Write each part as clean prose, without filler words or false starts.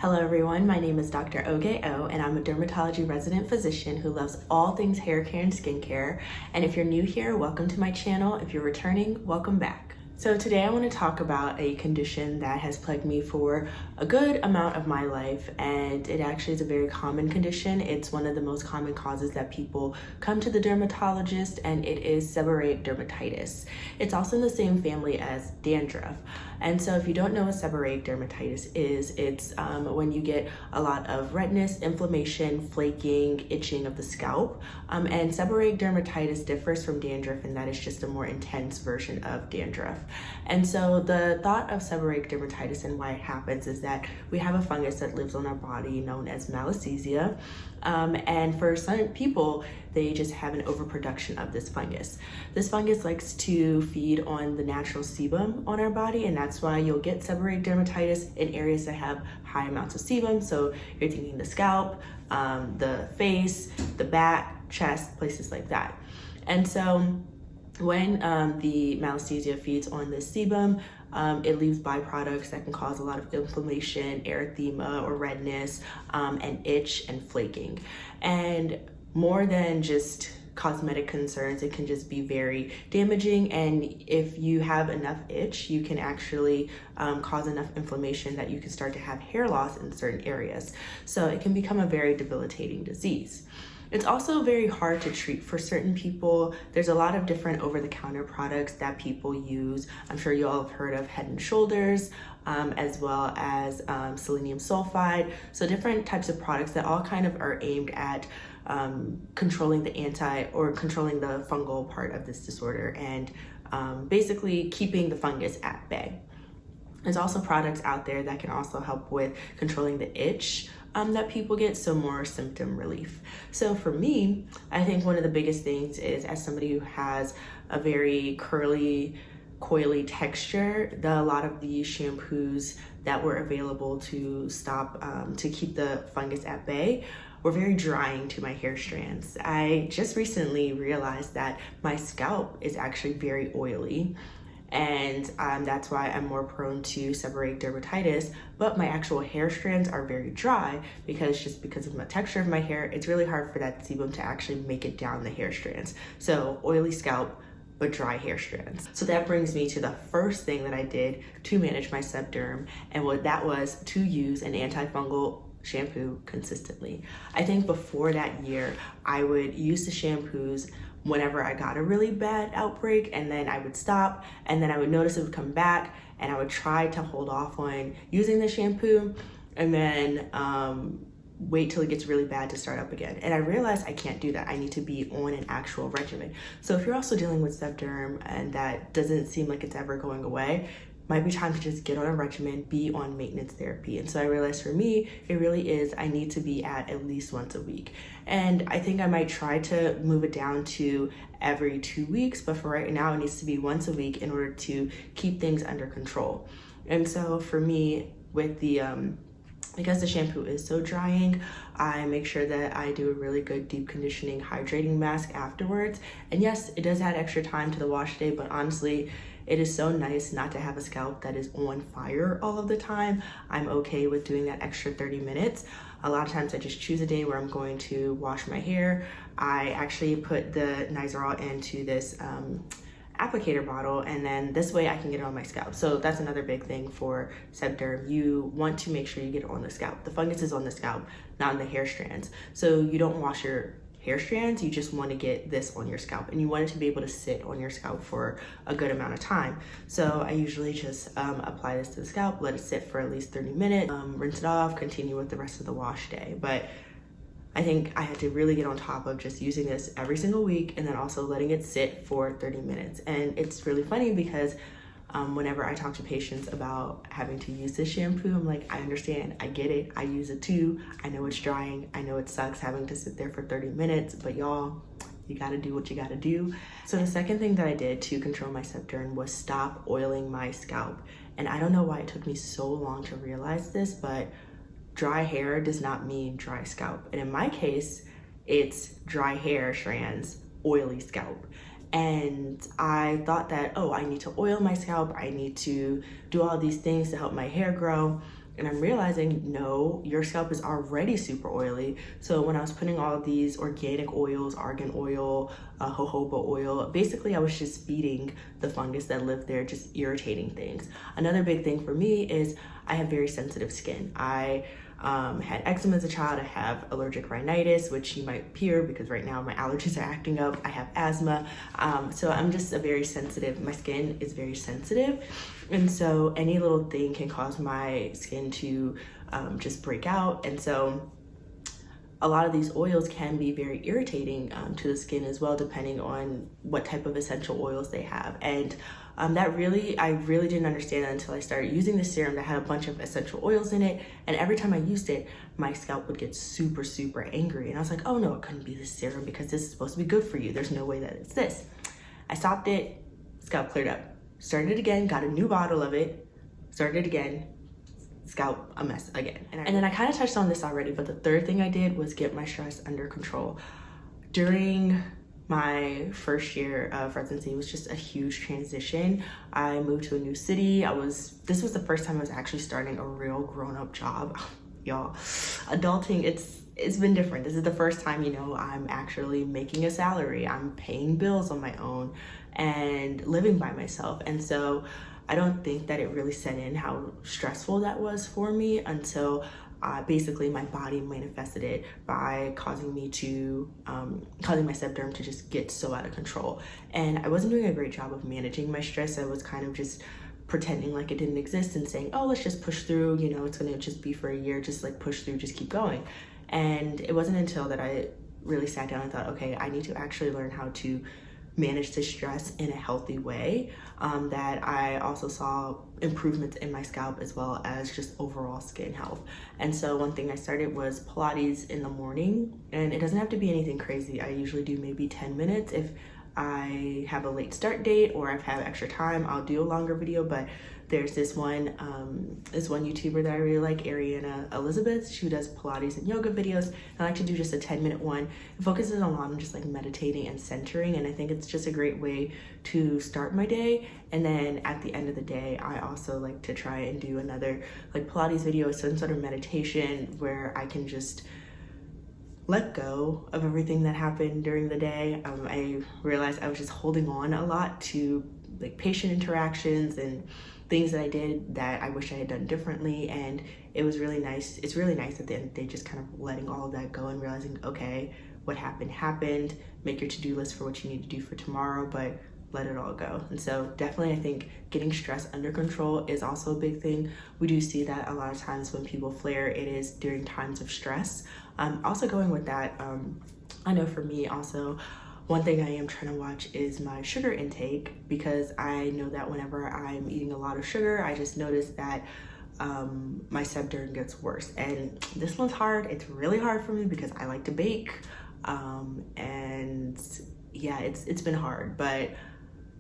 Hello everyone, my name is Dr. Oge O and I'm a dermatology resident physician who loves all things hair care and skincare. And if you're new here, welcome to my channel. If you're returning, welcome back. So today I want to talk about a condition that has plagued me for a good amount of my life, and it actually is a very common condition. It's one of the most common causes that people come to the dermatologist, and it is seborrheic dermatitis. It's also in the same family as dandruff. And so if you don't know what seborrheic dermatitis is, it's when you get a lot of redness, inflammation, flaking, itching of the scalp. And seborrheic dermatitis differs from dandruff in that it's just a more intense version of dandruff. And so the thought of seborrheic dermatitis and why it happens is that we have a fungus that lives on our body known as malassezia. And for some people, they just have an overproduction of this fungus. This fungus likes to feed on the natural sebum on our body, and that's why you'll get seborrheic dermatitis in areas that have high amounts of sebum. So you're thinking the scalp, the face, the back, chest, places like that. And so when the malassezia feeds on this sebum, it leaves byproducts that can cause a lot of inflammation, erythema or redness, and itch and flaking. And more than just cosmetic concerns, it can just be very damaging. And if you have enough itch, you can actually cause enough inflammation that you can start to have hair loss in certain areas. So it can become a very debilitating disease. It's also very hard to treat for certain people. There's a lot of different over-the-counter products that people use. I'm sure you all have heard of Head & Shoulders, as well as selenium sulfide. So different types of products that all kind of are aimed at controlling the controlling the fungal part of this disorder and basically keeping the fungus at bay. There's also products out there that can also help with controlling the itch that people get, so more symptom relief. So for me, I think one of the biggest things is, as somebody who has a very curly, coily texture, a lot of the shampoos that were available to keep the fungus at bay were very drying to my hair strands. I just recently realized that my scalp is actually very oily, and that's why I'm more prone to seborrheic dermatitis, but my actual hair strands are very dry because of the texture of my hair, it's really hard for that sebum to actually make it down the hair strands. So oily scalp, but dry hair strands. So that brings me to the first thing that I did to manage my sebderm, and what that was to use an antifungal shampoo consistently. I think before that year, I would use the shampoos whenever I got a really bad outbreak, and then I would stop, and then I would notice it would come back, and I would try to hold off on using the shampoo, and then wait till it gets really bad to start up again. And I realized I can't do that. I need to be on an actual regimen. So if you're also dealing with sebderm and that doesn't seem like it's ever going away, might be time to just get on a regimen, be on maintenance therapy. And so I realized for me, it really is, I need to be at least once a week. And I think I might try to move it down to every 2 weeks, but for right now, it needs to be once a week in order to keep things under control. And so for me, with the because the shampoo is so drying, I make sure that I do a really good deep conditioning hydrating mask afterwards. And yes, it does add extra time to the wash day, but honestly, it is so nice not to have a scalp that is on fire all of the time. I'm okay with doing that extra 30 minutes. A lot of times I just choose a day where I'm going to wash my hair. I actually put the Nizoral into this applicator bottle, and then this way I can get it on my scalp. So that's another big thing for sebderm. You want to make sure you get it on the scalp. The fungus is on the scalp, not on the hair strands. So you don't wash your hair strands, you just want to get this on your scalp, and you want it to be able to sit on your scalp for a good amount of time. So I usually just apply this to the scalp, let it sit for at least 30 minutes, rinse it off, continue with the rest of the wash day. But I think I had to really get on top of just using this every single week and then also letting it sit for 30 minutes. And it's really funny because whenever I talk to patients about having to use this shampoo, I'm like, I understand, I get it, I use it too. I know it's drying, I know it sucks having to sit there for 30 minutes, but y'all, you gotta do what you gotta do. So the second thing that I did to control my sebderm was stop oiling my scalp. And I don't know why it took me so long to realize this, but dry hair does not mean dry scalp. And in my case, it's dry hair strands, oily scalp. And I thought that, oh, I need to oil my scalp, I need to do all these things to help my hair grow. And I'm realizing, no, your scalp is already super oily. So when I was putting all of these organic oils, argan oil, jojoba oil, basically I was just feeding the fungus that lived there, just irritating things. Another big thing for me is I have very sensitive skin. I had eczema as a child. I have allergic rhinitis, which you might hear because right now my allergies are acting up. I have asthma. So I'm just my skin is very sensitive. And so any little thing can cause my skin to just break out. And so a lot of these oils can be very irritating to the skin as well, depending on what type of essential oils they have. And I really didn't understand that until I started using this serum that had a bunch of essential oils in it. And every time I used it, my scalp would get super, super angry. And I was like, oh no, it couldn't be this serum because this is supposed to be good for you. There's no way that it's this. I stopped it, scalp cleared up. Started it again, got a new bottle of it, started it again, scalp a mess again. And then I kind of touched on this already, but the third thing I did was get my stress under control. During my first year of residency, it was just a huge transition. I moved to a new city. This was the first time I was actually starting a real grown-up job. Y'all, adulting, it's been different. This is the first time, I'm actually making a salary. I'm paying bills on my own and living by myself. And so I don't think that it really set in how stressful that was for me until basically my body manifested it by causing my sebderm to just get so out of control. And I wasn't doing a great job of managing my stress. I was kind of just pretending like it didn't exist and saying, oh, let's just push through, it's gonna just be for a year, just like push through, just keep going. And it wasn't until that I really sat down and thought, okay, I need to actually learn how to manage the stress in a healthy way, that I also saw improvements in my scalp as well as just overall skin health. And so one thing I started was Pilates in the morning, and it doesn't have to be anything crazy. I usually do maybe 10 minutes. If I have a late start date or I've had extra time, I'll do a longer video, but there's this one YouTuber that I really like, Ariana Elizabeth. She does Pilates and yoga videos. I like to do just a 10-minute one. It focuses a lot on just like meditating and centering, and I think it's just a great way to start my day. And then at the end of the day, I also like to try and do another like Pilates video, some sort of meditation where I can just let go of everything that happened during the day. I realized I was just holding on a lot to like patient interactions and things that I did that I wish I had done differently. And it was really nice. It's really nice at the end of the day, just kind of letting all of that go and realizing, okay, what happened. Make your to-do list for what you need to do for tomorrow, but let it all go. And so definitely I think getting stress under control is also a big thing. We do see that a lot of times when people flare, it is during times of stress. Also going with that, I know for me also, one thing I am trying to watch is my sugar intake, because I know that whenever I'm eating a lot of sugar, I just notice that my sebderm gets worse. And this one's hard. It's really hard for me because I like to bake. And yeah, it's been hard, but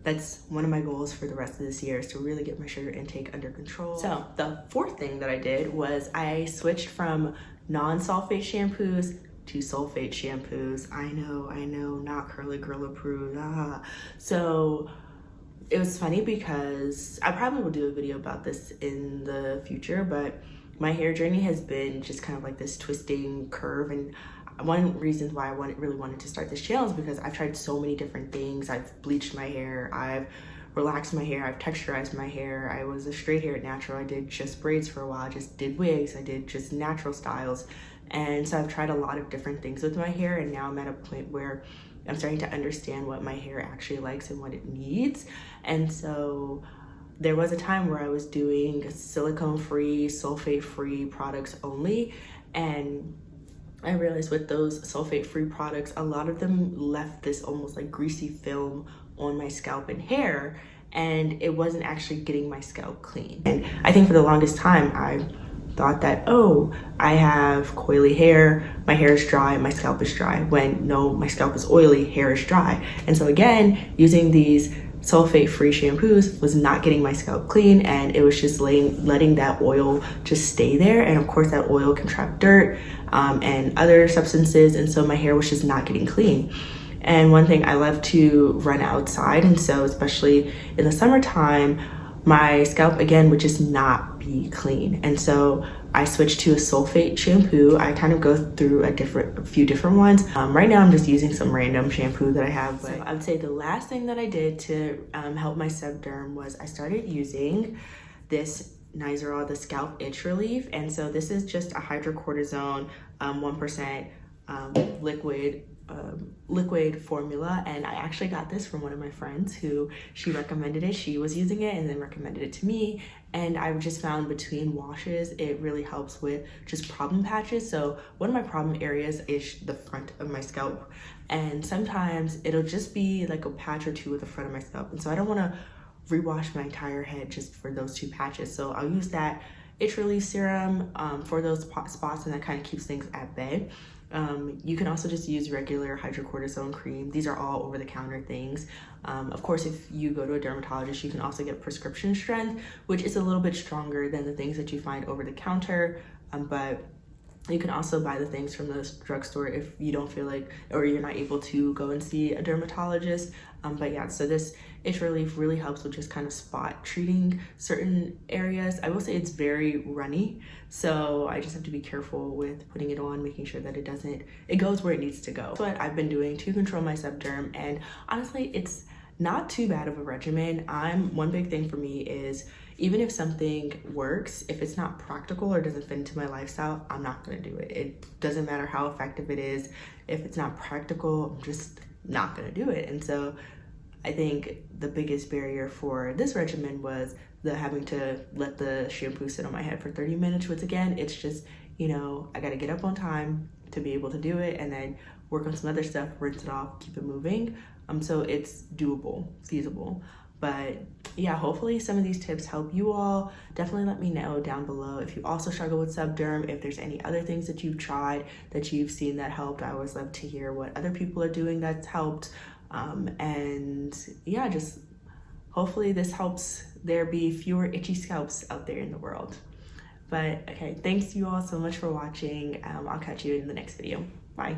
that's one of my goals for the rest of this year, is to really get my sugar intake under control. So the fourth thing that I did was I switched from non-sulfate shampoos to sulfate shampoos. I know, not curly girl approved. So it was funny because I probably will do a video about this in the future, but my hair journey has been just kind of like this twisting curve. And one reason why I really wanted to start this channel is because I've tried so many different things. I've bleached my hair, I've relaxed my hair, I've texturized my hair. I was a straight hair natural. I did just braids for a while. I just did wigs. I did just natural styles. And so I've tried a lot of different things with my hair, and now I'm at a point where I'm starting to understand what my hair actually likes and what it needs. And so there was a time where I was doing silicone-free, sulfate-free products only, and I realized with those sulfate-free products, a lot of them left this almost like greasy film on my scalp and hair, and it wasn't actually getting my scalp clean. And I think for the longest time, I thought that, oh, I have coily hair, my hair is dry, my scalp is dry, when no, my scalp is oily, hair is dry. And so again, using these sulfate-free shampoos was not getting my scalp clean, and it was just letting that oil just stay there. And of course that oil can trap dirt and other substances, and so my hair was just not getting clean. And one thing, I love to run outside, and so especially in the summertime, my scalp again would just not be clean. And so I switched to a sulfate shampoo. I kind of go through a few different ones. Right now I'm just using some random shampoo that I have. So I would say the last thing that I did to help my seb derm was I started using this Nizoral, the scalp itch relief. And so this is just a hydrocortisone 1% liquid formula, and I actually got this from one of my friends who she recommended it. She was using it and then recommended it to me, and I just found between washes it really helps with just problem patches. So one of my problem areas is the front of my scalp, and sometimes it'll just be like a patch or two at the front of my scalp, and so I don't want to rewash my entire head just for those two patches. So I'll use that itch relief serum for those spots, and that kind of keeps things at bay. You can also just use regular hydrocortisone cream. These are all over-the-counter things. Of course, if you go to a dermatologist, you can also get prescription strength, which is a little bit stronger than the things that you find over-the-counter, but you can also buy the things from the drugstore if you don't feel like, or you're not able to go and see a dermatologist. But yeah, so this itch relief really helps with just kind of spot treating certain areas. I will say it's very runny, so I just have to be careful with putting it on, making sure that it goes where it needs to go. That's what I've been doing to control my seb derm, and honestly, it's not too bad of a regimen. One big thing for me is, even if something works, if it's not practical or doesn't fit into my lifestyle, I'm not gonna do it. It doesn't matter how effective it is. If it's not practical, I'm just not gonna do it. And so I think the biggest barrier for this regimen was having to let the shampoo sit on my head for 30 minutes, which again, it's just, I gotta get up on time to be able to do it, and then work on some other stuff, rinse it off, keep it moving. So it's doable, feasible. But yeah, hopefully some of these tips help you all. Definitely let me know down below if you also struggle with seb derm, if there's any other things that you've tried that you've seen that helped. I always love to hear what other people are doing that's helped. And yeah, just hopefully this helps there be fewer itchy scalps out there in the world. But okay, thanks you all so much for watching. I'll catch you in the next video. Bye.